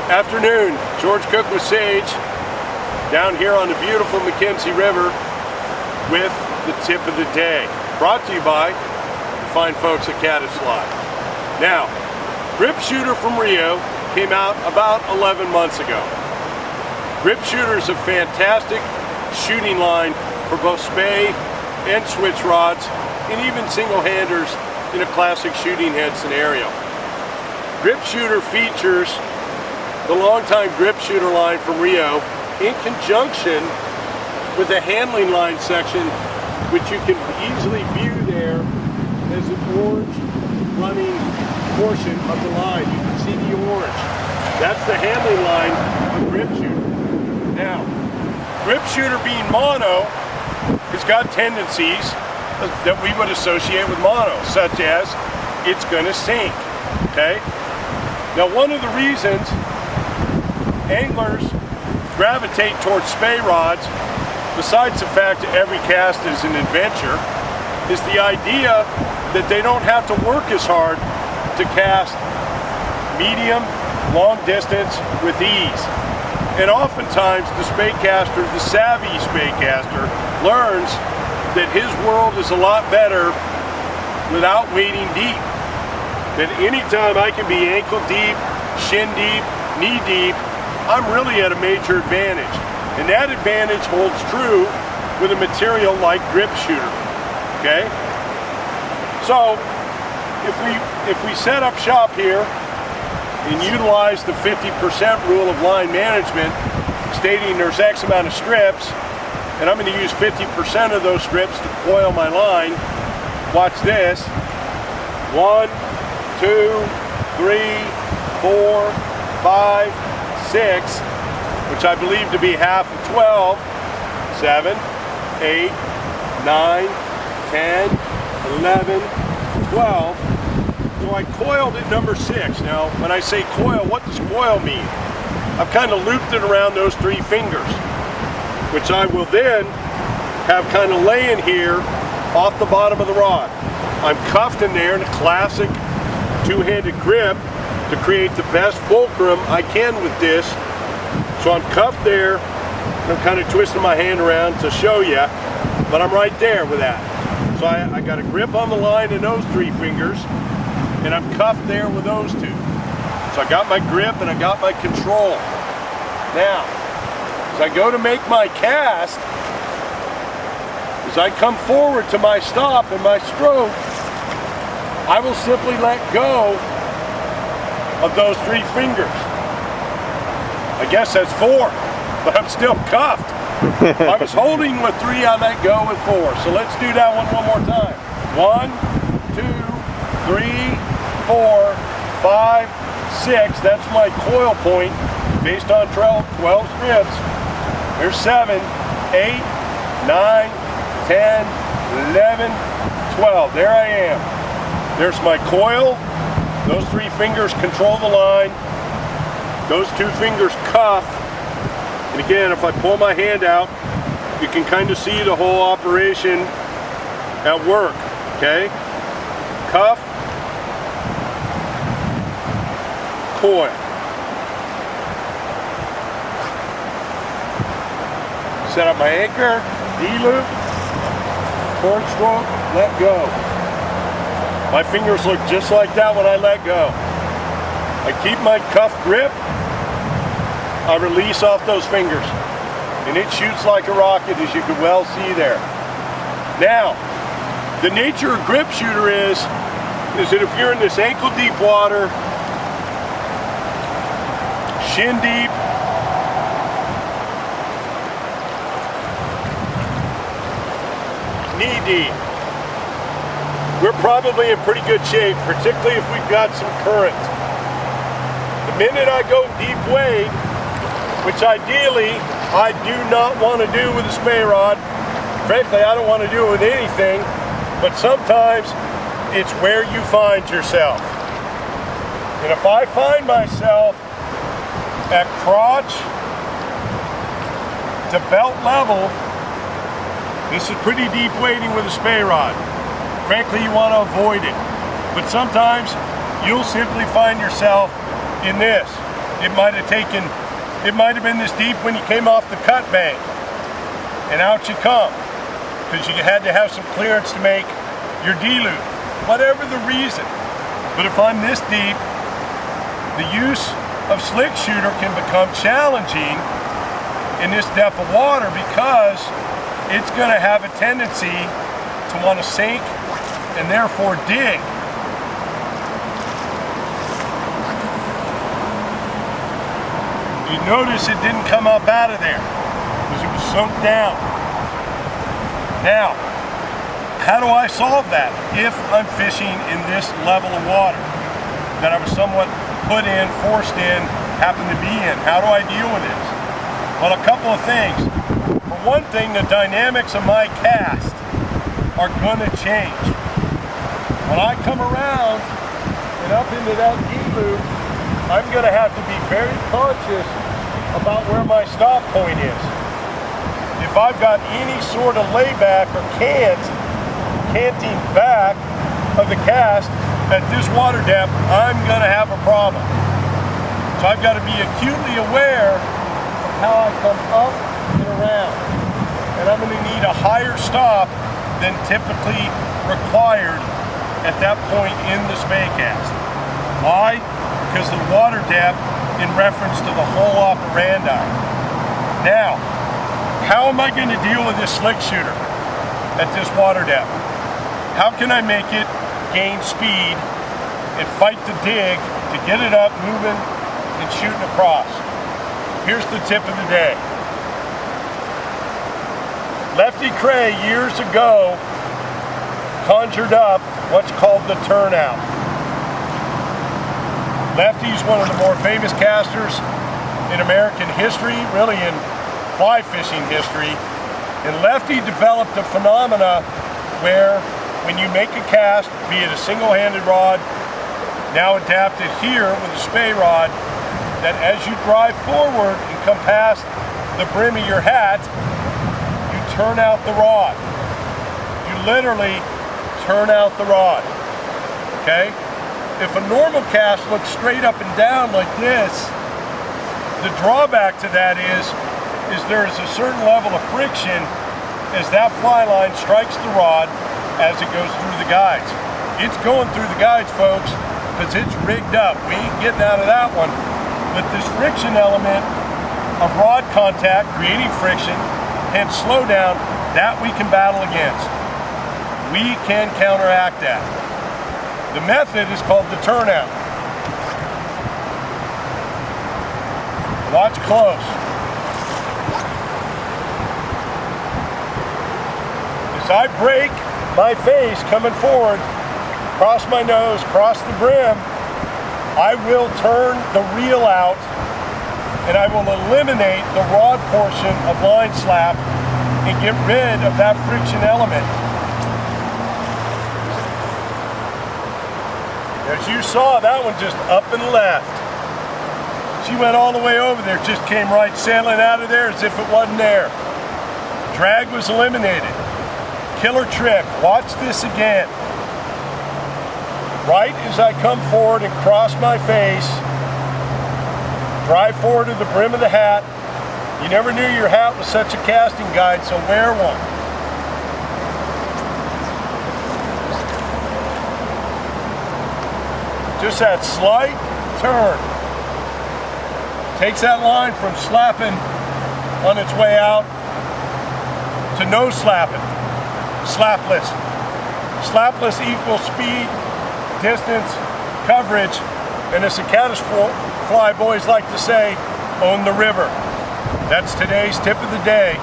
Afternoon, George Cook with Sage, down here on the beautiful McKenzie River with the tip of the day. Brought to you by the fine folks at Caddisfly. Now, Grip Shooter from Rio came out about 11 months ago. Grip Shooter is a fantastic shooting line for both Spey and switch rods, and even single-handers in a classic shooting head scenario. Grip Shooter features the longtime Grip Shooter line from Rio in conjunction with a handling line section, which you can easily view there as an orange running portion of the line. You can see the orange. That's the handling line of Grip Shooter. Now, Grip Shooter being mono has got tendencies that we would associate with mono, such as it's going to sink, okay? Now, one of the reasons anglers gravitate towards Spey rods, besides the fact that every cast is an adventure, is the idea that they don't have to work as hard to cast medium, long distance with ease. And oftentimes the Spey caster, the savvy Spey caster, learns that his world is a lot better without wading deep. That anytime I can be ankle deep, shin deep, knee deep, I'm really at a major advantage. And that advantage holds true with a material like Grip Shooter, okay? So, if we set up shop here and utilize the 50% rule of line management, stating there's X amount of strips, and I'm going to use 50% of those strips to coil my line. Watch this. 1, 2, 3, 4, 5, 6, which I believe to be half of 12, 7, 8, 9, 10, 11, 12. So I coiled at number 6. Now, when I say coil, what does coil mean? I've kind of looped it around those 3 fingers, which I will then have kind of laying here off the bottom of the rod. I'm cuffed in there in a classic two-handed grip to create the best fulcrum I can with this. So I'm cuffed there, and I'm kind of twisting my hand around to show you, but I'm right there with that. So I got a grip on the line in those 3 fingers, and I'm cuffed there with those 2. So I got my grip and I got my control. Now, as I go to make my cast, as I come forward to my stop and my stroke, I will simply let go of those 3 fingers. I guess that's 4, but I'm still cuffed. I was holding with 3, I let go with 4. So let's do that one more time. 1, 2, 3, 4, 5, 6. That's my coil point based on 12 strips. There's 7, 8, 9, 10, 11, 12. There I am. There's my coil. Those 3 fingers control the line. Those 2 fingers cuff. And again, if I pull my hand out, you can kind of see the whole operation at work, okay? Cuff, coil. Set up my anchor, D-loop, cord stroke, let go. My fingers look just like that when I let go. I keep my cuff grip, I release off those fingers, and it shoots like a rocket, as you can well see there. Now, the nature of Grip Shooter is that if you're in this ankle deep water, shin deep, knee deep, we're probably in pretty good shape, particularly if we've got some current. The minute I go deep wade, which ideally I do not want to do with a Spey rod, frankly I don't want to do it with anything, but sometimes it's where you find yourself. And if I find myself at crotch to belt level, this is pretty deep wading with a Spey rod. Frankly, you want to avoid it. But sometimes you'll simply find yourself in this. It might have been this deep when you came off the cut bank, and out you come, because you had to have some clearance to make your D-loop, whatever the reason. But if I'm this deep, the use of slick shooter can become challenging in this depth of water, because it's going to have a tendency to want to sink and therefore dig. You notice it didn't come up out of there because it was sunk down. Now, how do I solve that if I'm fishing in this level of water that I was somewhat put in, forced in, happen to be in? How do I deal with this? Well, a couple of things. For one thing, the dynamics of my cast are going to change. When I come around and up into that D-loop, I'm going to have to be very conscious about where my stop point is. If I've got any sort of layback or canting back of the cast at this water depth, I'm going to have a problem. So I've got to be acutely aware of how I come up and around. And I'm going to need a higher stop than typically required at that point in the Spey cast. Why? Because of the water depth in reference to the whole operandi. Now, how am I going to deal with this slick shooter at this water depth? How can I make it gain speed and fight the dig to get it up, moving, and shooting across? Here's the tip of the day. Lefty Cray years ago conjured up what's called the turnout. Lefty's one of the more famous casters in American history, really in fly fishing history. And Lefty developed a phenomena where when you make a cast, be it a single-handed rod, now adapted here with a Spey rod, that as you drive forward and come past the brim of your hat, you turn out the rod. You literally turn out the rod, okay? If a normal cast looks straight up and down like this, the drawback to that is there is a certain level of friction as that fly line strikes the rod as it goes through the guides. It's going through the guides, folks, because it's rigged up. We ain't getting out of that one. But this friction element of rod contact creating friction, hence slow down, that we can battle against. We can counteract that. The method is called the turnout. Watch close. As I break my face coming forward, cross my nose, cross the brim, I will turn the reel out and I will eliminate the rod portion of line slap and get rid of that friction element. As you saw, that one just up and left. She went all the way over there, just came right sailing out of there as if it wasn't there. Drag was eliminated. Killer trick. Watch this again. Right as I come forward and cross my face, drive forward to the brim of the hat. You never knew your hat was such a casting guide, so wear one. Just that slight turn takes that line from slapping on its way out to no slapping, slapless. Slapless equals speed, distance, coverage, and as the caddis fly boys like to say, own the river. That's today's tip of the day.